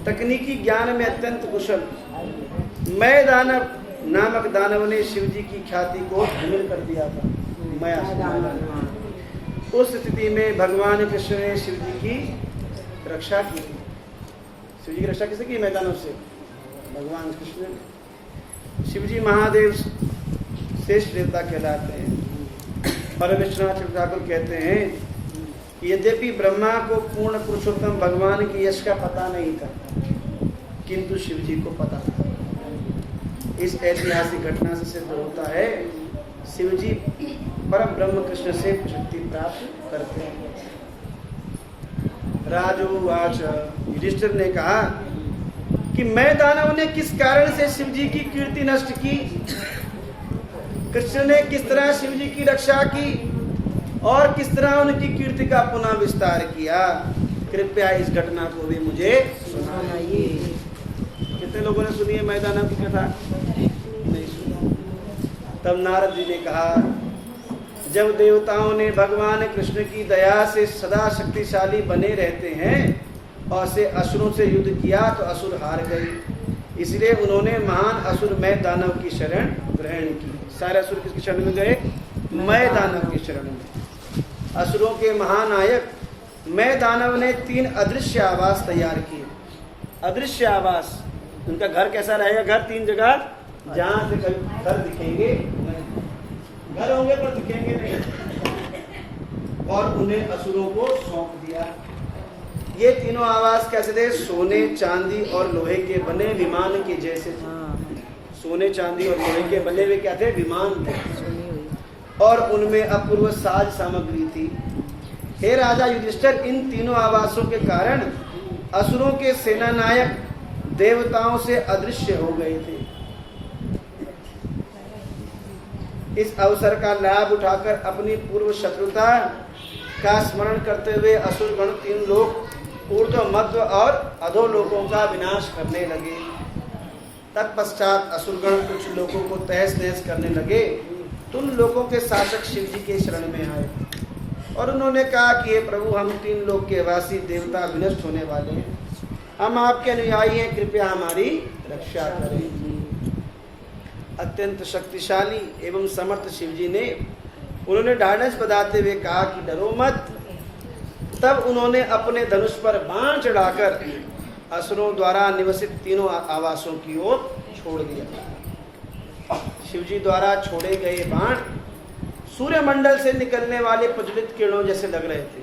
तकनीकी ज्ञान में अत्यंत कुशल मैं दानव नामक दानव ने शिव जी की ख्याति को धूमिल कर दिया था। उस स्थिति में भगवान कृष्ण ने शिव जी की रक्षा की। शिव जी की रक्षा किसने की? मैं दानव से भगवान कृष्ण ने। शिव जी महादेव श्रेष्ठ देवता कहलाते हैं। परम विश्वनाथ ठाकुर कहते हैं कि यद्यपि ब्रह्मा को पूर्ण पुरुषोत्तम भगवान की यश का पता नहीं था, किंतु शिव जी को पता था। इस ऐतिहासिक घटना से सिद्ध होता है शिव जी परम ब्रह्म कृष्ण से शक्ति प्राप्त करते हैं। राजोवाच, युधिष्ठिर ने कहा कि मैं दानव ने किस कारण से शिव जी की कीर्ति नष्ट की, कृष्ण ने किस तरह शिव जी की रक्षा की और किस तरह उनकी कीर्ति का पुनः विस्तार किया, कृपया इस घटना को भी मुझे सुनाइए। कितने लोगों ने सुनी है मैं दानव की कथा? नहीं सुनी। तब नारद जी ने कहा, जब देवताओं ने भगवान कृष्ण की दया से सदा शक्तिशाली बने रहते हैं और से असुरों से युद्ध किया तो असुर हार गए, इसलिए उन्होंने महान असुर मैं दानव की शरण ग्रहण की। सारे असुर किसकी शरण में गए? मैं दानव की शरण में। असुरों के महानायक मैं दानव ने 3 अदृश्य आवास तैयार किए। अदृश्य आवास, उनका घर कैसा रहेगा? घर 3 जगह जहां से कभी घर दिखेंगे, घर होंगे पर दिखेंगे नहीं, और उन्हें असुरों को सौंप दिया। ये तीनों आवास कैसे थे? सोने, चांदी और लोहे के बने विमान के जैसे थे। सोने, चांदी और लोहे के बने हुए क्या थे? विमान थे, और उनमें अपूर्व साज सामग्री थी। हे राजा युधिष्ठिर, इन तीनों आवासों के कारण असुरों के सेनानायक देवताओं से अदृश्य हो गए थे। इस अवसर का लाभ उठाकर अपनी पूर्व शत्रुता का स्मरण करते हुए असुरगण 3 लोक, ऊर्ध्व, मध्य और अधोलोकों का विनाश करने लगे। तत्पश्चात असुरगण कुछ लोगों को तहस नहस करने लगे तो उन लोगों के शासक शिव जी के शरण में आए और उन्होंने कहा कि हे प्रभु, हम 3 लोक के वासी देवता विनष्ट होने वाले हैं, हम आपके अनुयायी हैं, कृपया हमारी रक्षा करें। अत्यंत शक्तिशाली एवं समर्थ शिव जी ने उन्होंने ढाढ़स बंधाते हुए कहा कि डरो मत। तब उन्होंने अपने धनुष पर बाण चढ़ाकर असुरों द्वारा निवसित तीनों आवासों की ओर छोड़ दिया। शिव जी द्वारा छोड़े गए बाण सूर्यमंडल से निकलने वाले प्रज्वलित किरणों जैसे लग रहे थे।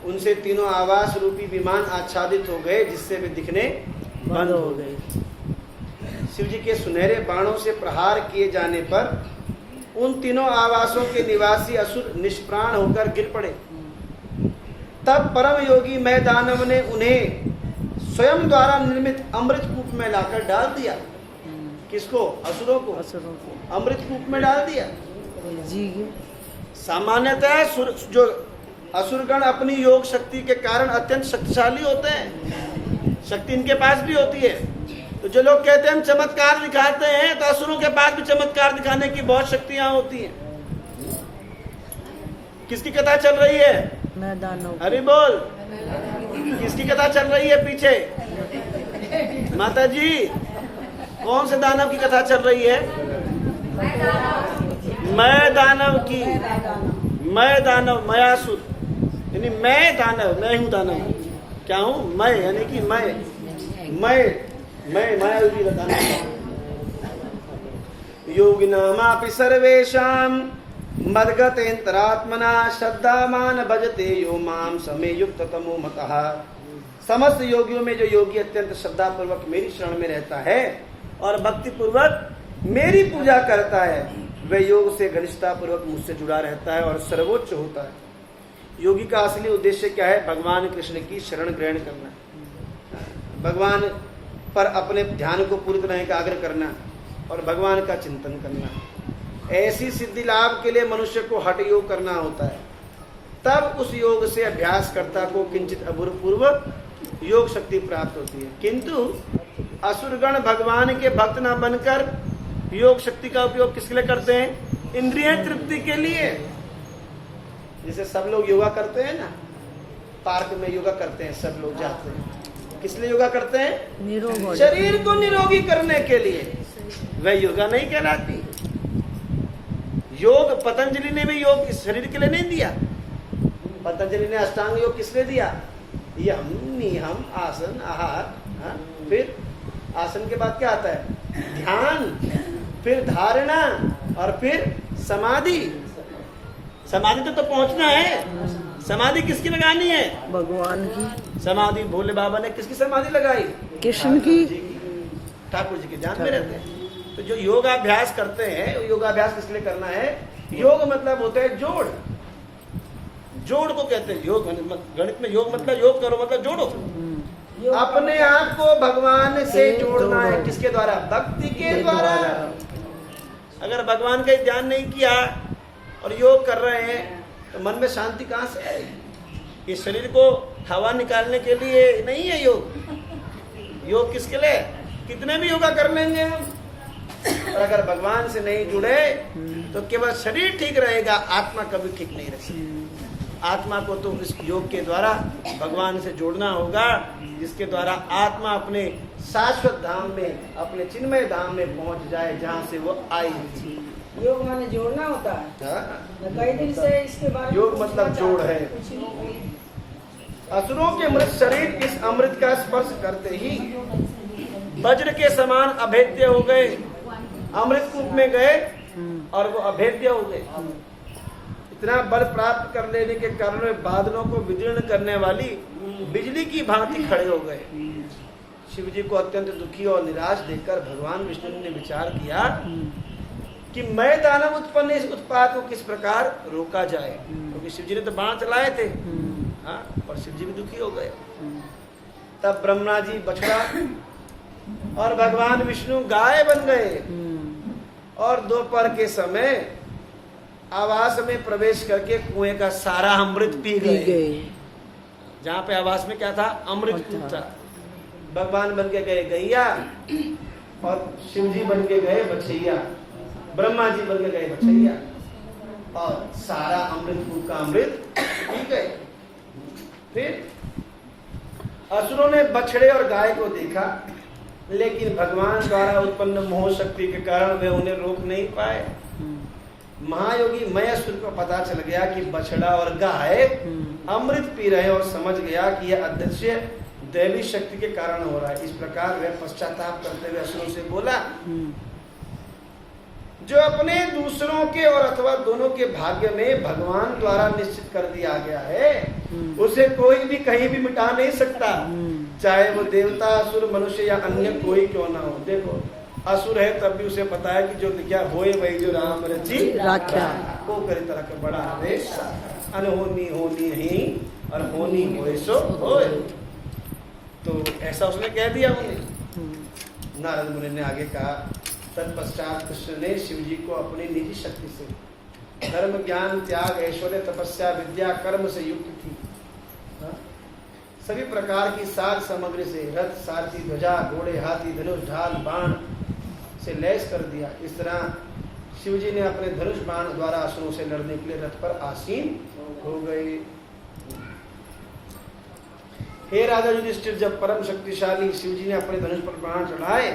उनसे तीनों आवास रूपी विमान आच्छादित हो गए, जिससे वे दिखने बंद हो गए। शिव जी के सुनहरे बाणों से प्रहार किए जाने पर उन तीनों आवासों के निवासी असुर निष्प्राण होकर गिर पड़े। तब परम योगी मैं दानव ने उन्हें स्वयं द्वारा निर्मित अमृत कूप में लाकर डाल दिया। किसको? असुरों को। अमृत कूप में डाल दिया। सामान्यतः जो असुरगण अपनी योग शक्ति के कारण अत्यंत शक्तिशाली होते हैं, शक्ति इनके पास भी होती है। तो जो लोग कहते हैं हम चमत्कार दिखाते हैं, तो असुरों के पास भी चमत्कार दिखाने की बहुत शक्तियां होती हैं। किसकी कथा चल रही है? मैं दानव। हरि बोल। किसकी कथा चल रही है पीछे? माता जी, कौन से दानव की कथा चल रही है? मैं दानव की। मैं दानव, मयासुर, यानी मैं दानव, मैं हूँ दानव। क्या हूँ? मैं, यानी कि मैं मायावी दानव। योगिनामापि सर्वेषां मद्गतेन्तरात्मना श्रद्धावान् भजते यो मां समे युक्त तमो मतः। समस्त योगियों में जो योगी अत्यंत श्रद्धा पूर्वक मेरी शरण में रहता है और भक्ति पूर्वक मेरी पूजा करता है, वह योग से घनिष्ठता पूर्वक मुझसे जुड़ा रहता है और सर्वोच्च होता है। योगी का असली उद्देश्य क्या है? भगवान कृष्ण की शरण ग्रहण करना, भगवान पर अपने ध्यान को पूरी तरह एकाग्र करना और भगवान का चिंतन करना। ऐसी सिद्धि लाभ के लिए मनुष्य को हठ योग करना होता है। तब उस योग से अभ्यासकर्ता को किंचित अभूतपूर्व योग शक्ति प्राप्त होती है। किंतु असुरगण भगवान के भक्त न बनकर योग शक्ति का उपयोग किसके लिए करते हैं? इंद्रिय तृप्ति के लिए। जैसे सब लोग योगा करते हैं ना, पार्क में योगा करते हैं, सब लोग जाते हैं, किस लिए योगा करते हैं? निरोग शरीर को निरोगी करने के लिए। वह योगा नहीं कहलाती। योग पतंजलि ने भी योग इस शरीर के लिए नहीं दिया। पतंजलि ने अष्टांग योग किस लिए दिया? यम नियम आसन आहार, फिर आसन के बाद क्या आता है? ध्यान, फिर धारणा और फिर समाधि। समाधि तो पहुंचना है। समाधि किसकी लगानी है? भगवान की। समाधि भोले बाबा ने किसकी समाधि लगाई? कृष्ण की। ठाकुर जी के ध्यान में रहते हैं। तो जो योगाभ्यास करते हैं, योगाभ्यास किस लिए करना है? योग मतलब होता है जोड़। जोड़ को कहते हैं योग। गणित में योग मतलब योग करो मतलब जोड़ो। अपने आप को भगवान से जोड़ना है। किसके द्वारा? भक्ति के द्वारा। अगर भगवान का ध्यान नहीं किया और योग कर रहे हैं तो मन में शांति कहाँ से आएगी? इस शरीर को हवा निकालने के लिए नहीं है योग। योग किसके लिए? कितने भी योगा कर लेंगे हम, और अगर भगवान से नहीं जुड़े तो केवल शरीर ठीक रहेगा, आत्मा कभी ठीक नहीं रह सकती। आत्मा को तो इस योग के द्वारा भगवान से जोड़ना होगा, जिसके द्वारा आत्मा अपने शाश्वत धाम में, अपने चिन्मय धाम में पहुंच जाए, जहाँ से वो आई थी। योग माने जोड़ना होता है। मैं कई दिन से इसके बारे में योग मतलब जोड़ है। असुरों के मृत शरीर इस अमृत का स्पर्श करते ही वज्र के समान अभेद्य हो गए। अमृत कूप में गए और वो अभेद्य हो गए। इतना बल प्राप्त कर लेने के कारण वे बादलों को विदीर्ण करने वाली बिजली की भांति खड़े हो गए। शिव जी को अत्यंत दुखी और निराश देखकर भगवान विष्णु ने विचार किया कि मैं दानव उत्पन्न इस उत्पात को किस प्रकार रोका जाए, क्योंकि शिव जी ने तो बाण चलाए थे। और शिव जी भी दुखी हो गए। तब ब्रह्मा जी बछड़ा और भगवान विष्णु गाय बन गए और दोपहर के समय आवास में प्रवेश करके कुएं का सारा अमृत पी गए। जहाँ पे आवास में क्या था? अमृत कूप था। भगवान बन के गए गैया और शिव जी बन के गए बछैया। ब्रह्मा जी बन के गए बछैया और सारा अमृत कूप का अमृत पी गए। फिर असुरों ने बछड़े और गाय को देखा, लेकिन भगवान द्वारा उत्पन्न मोह शक्ति के कारण वे उन्हें रोक नहीं पाए। महायोगी मयसुर को पता चल गया कि बछड़ा और गाय अमृत पी रहे और समझ गया कि यह अदृश्य दैवी शक्ति के कारण हो रहा है। इस प्रकार वह पश्चाताप करते हुए असुरों से बोला, जो अपने दूसरों के और अथवा दोनों के भाग्य में भगवान द्वारा निश्चित कर दिया गया है, उसे कोई भी कहीं भी मिटा नहीं सकता, चाहे वो देवता, असुर, मनुष्य या अन्य कोई क्यों ना हो। देखो, असुर है तब भी उसे पता है कि जो लिखा होए वही जो राम रची राख्या को करे तरह का बड़ा आदेश। अनहोनी होनी ही और होनी होए सो होए। तो ऐसा उसने कह दिया उन्हें। नारद मुनि ने आगे कहा, तत्पश्चात कृष्ण ने शिव जी को अपनी निजी शक्ति से धर्म, ज्ञान, त्याग, ऐश्वर्य, तपस्या, विद्या, कर्म से युक्त थी, सभी प्रकार की साज सामग्री से रथ, सारथी, ध्वजा, घोड़े, हाथी, धनुष, ढाल, बाण से लैस कर दिया। इस तरह शिव जी ने अपने धनुष बाण द्वारा असुरों से लड़ने के लिए रथ पर आसीन हो गए। हे राजा युधिष्ठिर, जब परम शक्तिशाली शिव जी ने अपने धनुष पर बाण चढ़ाए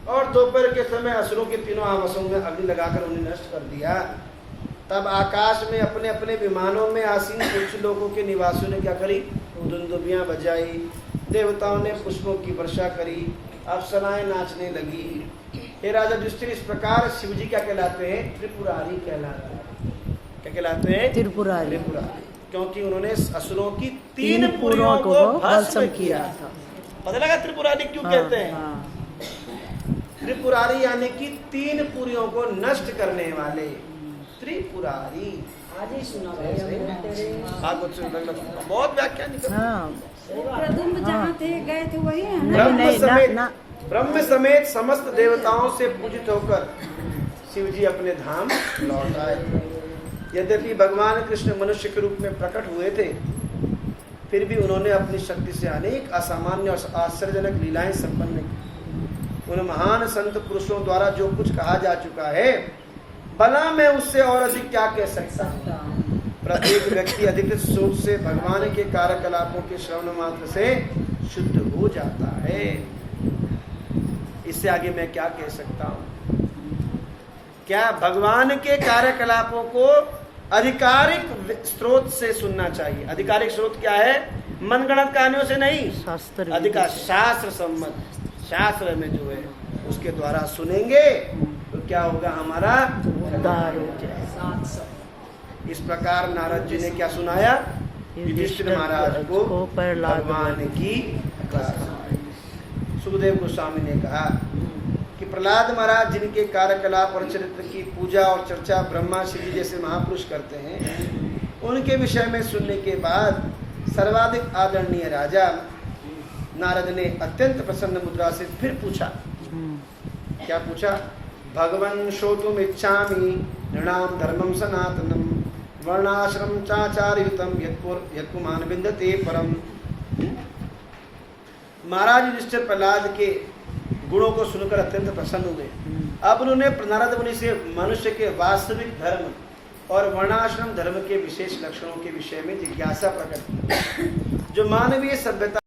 और दोपहर के समय असुरों के तीनों आवासों में अग्नि लगाकर उन्हें नष्ट कर दिया, तब आकाश में अपने अपने विमानों में आसीन कुछ लोगों के निवासियों ने क्या करी? दुंदुभियां बजाई, देवताओं ने पुष्पों की वर्षा करी, अप्सराएं नाचने लगी। हे राजा युधिष्ठिर, इस प्रकार शिव जी क्या कहलाते हैं? त्रिपुरारी कहलाते हैं। क्या कहलाते हैं? त्रिपुरारी। क्योंकि उन्होंने असुरों की 3 पुरियों को भस्म किया था। पता लगा त्रिपुरारी क्यों कहते हैं? त्रिपुरारी यानी कि 3 पुरियों को नष्ट करने वाले त्रिपुरारी। आज ही सुना बहुत व्याख्या जहाँ थे गए थे वही है। ब्रह्म समेत समस्त देवताओं से पूजित होकर शिव जी अपने धाम लौट आए। यद्यपि भगवान कृष्ण मनुष्य के रूप में प्रकट हुए थे, फिर भी उन्होंने अपनी शक्ति से अनेक असामान्य और आश्चर्यजनक लीलाएं संपन्न की। उन महान संत पुरुषों द्वारा जो कुछ कहा जा चुका है, भला मैं उससे और अधिक क्या कह सकता हूँ। प्रत्येक व्यक्ति अधिकृत सोच से भगवान के कार्यकलापों के श्रवण मात्र से शुद्ध हो जाता है। इससे आगे मैं क्या कह सकता हूं? क्या भगवान के कार्यकलापों को आधिकारिक स्रोत से सुनना चाहिए। आधिकारिक स्रोत क्या है? मनगढ़ंत कहानियों से नहीं, शास्त्र अधिकार शास्त्र सम्मत, शास्त्र में जो है उसके द्वारा सुनेंगे तो क्या होगा? हमारा उद्धार हो जाए। इस प्रकार नारद जी ने क्या सुनाया? युधिष्ठिर महाराज को भगवान की कथा सुनाई। सुखदेव गोस्वामी ने कहा कि प्रहलाद महाराज जिनके कार्यकलाप और चरित्र की पूजा और चर्चा ब्रह्मा श्री जैसे महापुरुष करते हैं, उनके विषय में सुनने के बाद सर्वाधिक आदरणीय राजा नारद ने अत्यंत प्रसन्न मुद्रा से फिर पूछा। क्या पूछा? भगवन् श्रोतुम इच्छामि नृणाम धर्मम सनातनम वर्णाश्रम चाचार्युतम यत्पुमान विन्दते परम। महाराज युधिष्ठिर प्रहलाद के गुणों को सुनकर अत्यंत प्रसन्न हुए। अब उन्होंने नारद मुनि से मनुष्य के वास्तविक धर्म और वर्णाश्रम धर्म के विशेष लक्षणों के विषय में जिज्ञासा प्रकट की। जो मानवीय सभ्यता